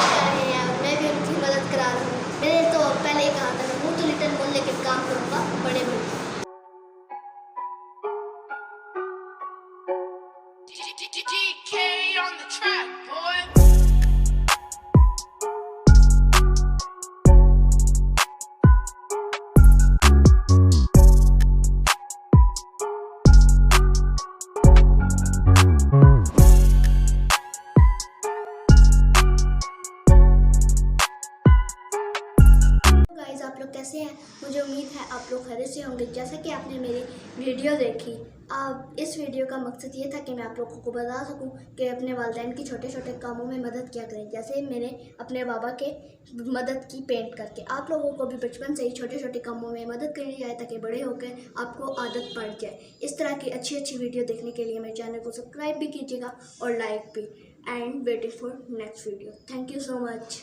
कर रहे हैं और मैं भी उनकी मदद करा रहा हूँ। मैंने तो पहले ही कहा था मैं मुँह तो लिटल बोल लेकिन काम करूँगा बड़े में। DK on the track, boy. Guys आप लोग कैसे हैं? मुझे उम्मीद है आप लोग खैरियत से होंगे। जैसा कि आपने मेरी वीडियो देखी, आप इस वीडियो का मकसद ये था कि मैं आप लोगों को बता सकूं कि अपने वालिदैन की छोटे छोटे कामों में मदद किया करें। जैसे मैंने अपने बाबा के मदद की पेंट करके। आप लोगों को भी बचपन से ही छोटे छोटे कामों में मदद करनी जाए ताकि बड़े होकर आपको आदत पड़ जाए। इस तरह की अच्छी अच्छी वीडियो देखने के लिए मेरे चैनल को सब्सक्राइब भी कीजिएगा और लाइक भी। And waiting for next video. Thank you so much.